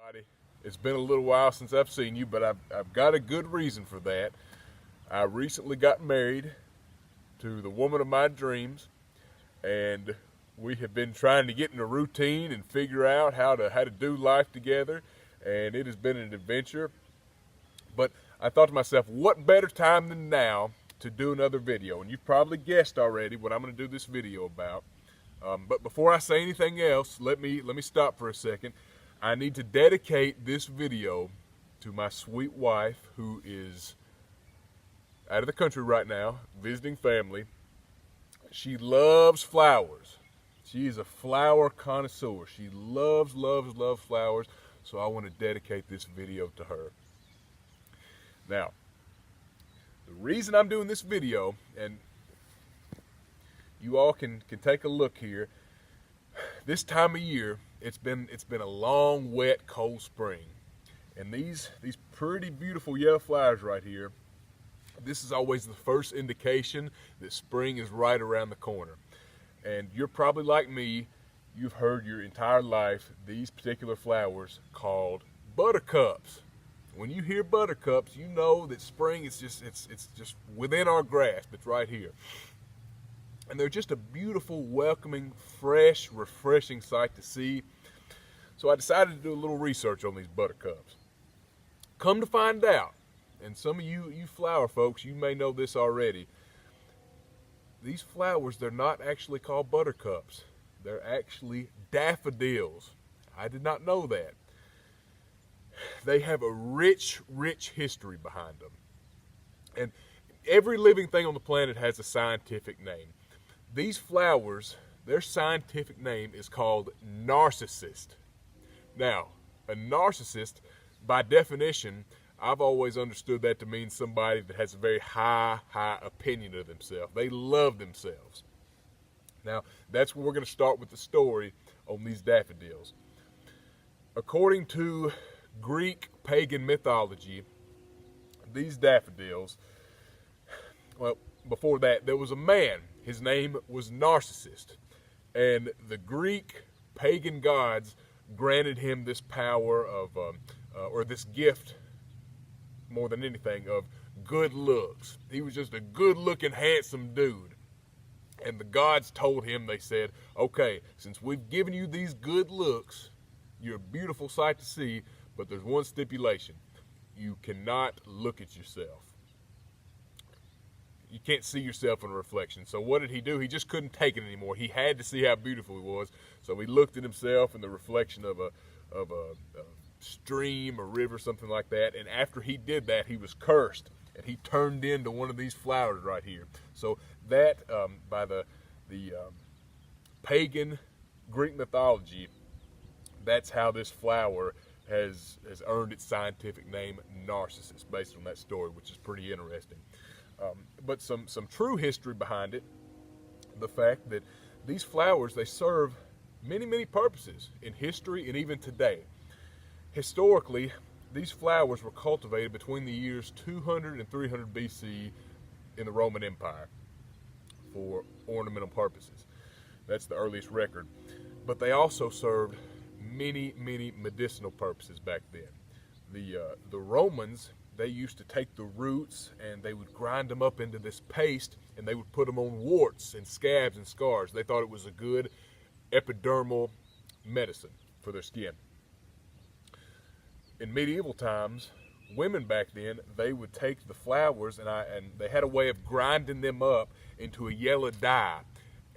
everybody. It's been a little while since I've seen you, but I've got a good reason for that. I recently got married to the woman of my dreams, and we have been trying to get in a routine and figure out how to do life together, and it has been an adventure. But I thought to myself, what better time than now to do another video? And you've probably guessed already what I'm going to do this video about. But before I say anything else, let me stop for a second. I need to dedicate this video to my sweet wife, who is out of the country right now, visiting family. She loves flowers. She is a flower connoisseur. She loves flowers, so I want to dedicate this video to her. Now, the reason I'm doing this video, and you all can take a look here, this time of year, it's been a long, wet, cold spring. And these pretty beautiful yellow flowers right here, this is always the first indication that spring is right around the corner. And you're probably like me, you've heard your entire life these particular flowers called buttercups. When you hear buttercups, you know that spring is just within our grasp. It's right here. And they're just a beautiful, welcoming, fresh, refreshing sight to see. So I decided to do a little research on these buttercups. Come to find out, and some of you flower folks, you may know this already, these flowers, they're not actually called buttercups. They're actually daffodils. I did not know that. They have a rich history behind them. And every living thing on the planet has a scientific name. These flowers, their scientific name is called narcissist. Now, a narcissist, by definition, I've always understood that to mean somebody that has a very high opinion of themselves. They love themselves. Now, that's where we're going to start with the story on these daffodils. According to Greek pagan mythology, these daffodils, well, before that, there was a man. His name was Narcissus. And the Greek pagan gods granted him this power of, or this gift, more than anything, of good looks. He was just a good-looking, handsome dude. And the gods told him, they said, okay, since we've given you these good looks, you're a beautiful sight to see, but there's one stipulation. You cannot look at yourself. You can't see yourself in a reflection. So what did he do? He just couldn't take it anymore. He had to see how beautiful he was. So he looked at himself in the reflection of a stream, a river, something like that. And after he did that, he was cursed, and he turned into one of these flowers right here. So that, by the pagan Greek mythology, that's how this flower has earned its scientific name, Narcissus, based on that story, which is pretty interesting. But some true history behind it, the fact that these flowers, they serve many purposes in history and even today. Historically, these flowers were cultivated between the years 200 and 300 BC in the Roman Empire for ornamental purposes. That's the earliest record. But they also served many medicinal purposes back then. The Romans, they used to take the roots and they would grind them up into this paste, and they would put them on warts and scabs and scars. They thought it was a good epidermal medicine for their skin. In medieval times, women back then, they would take the flowers and they had a way of grinding them up into a yellow dye.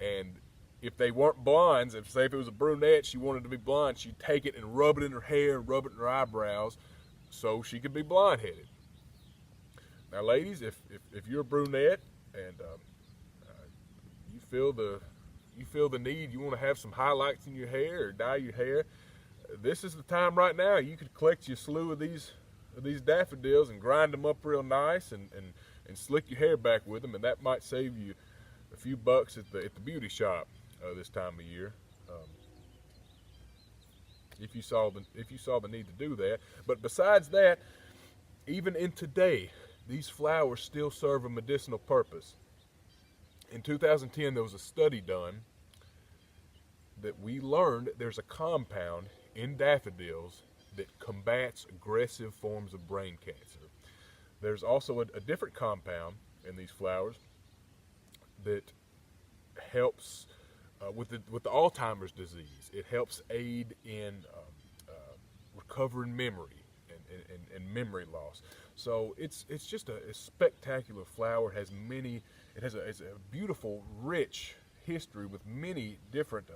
And if they weren't blondes, if it was a brunette, she wanted to be blonde, she'd take it and rub it in her hair and rub it in her eyebrows so she could be blonde-headed. Now, ladies, if you're a brunette and you feel the need, you want to have some highlights in your hair or dye your hair, this is the time right now. You could collect your slew of these daffodils and grind them up real nice and slick your hair back with them, and that might save you a few bucks at the beauty shop this time of year. If you saw the need to do that. But besides that, even in today, these flowers still serve a medicinal purpose. In 2010, there was a study done that we learned there's a compound in daffodils that combats aggressive forms of brain cancer. There's also a different compound in these flowers that helps with the Alzheimer's disease. It helps aid in recovering memory and memory loss. So it's just a spectacular flower. It has a beautiful, rich history with many different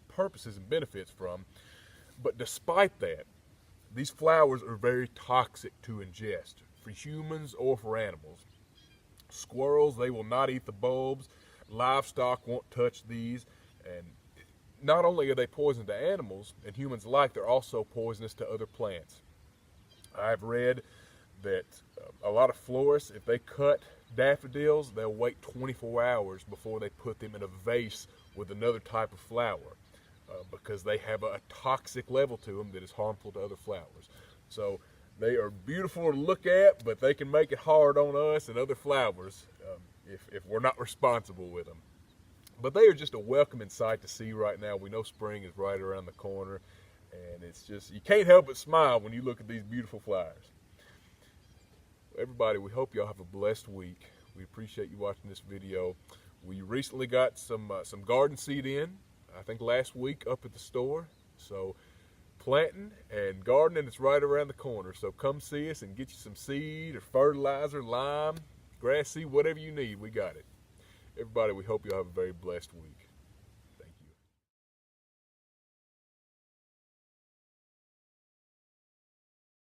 purposes and benefits from. But despite that, these flowers are very toxic to ingest for humans or for animals. Squirrels, they will not eat the bulbs. Livestock won't touch these. And not only are they poison to animals and humans alike, they're also poisonous to other plants. I've read that a lot of florists, if they cut daffodils, they'll wait 24 hours before they put them in a vase with another type of flower because they have a toxic level to them that is harmful to other flowers. So they are beautiful to look at, but they can make it hard on us and other flowers if we're not responsible with them. But they are just a welcoming sight to see right now. We know spring is right around the corner, and it's just, you can't help but smile when you look at these beautiful flowers. Everybody, we hope y'all have a blessed week. We appreciate you watching this video. We recently got some garden seed in, I think last week, up at the store. So planting and gardening is right around the corner. So come see us and get you some seed or fertilizer, lime, grass seed, whatever you need, we got it. Everybody, we hope y'all have a very blessed week.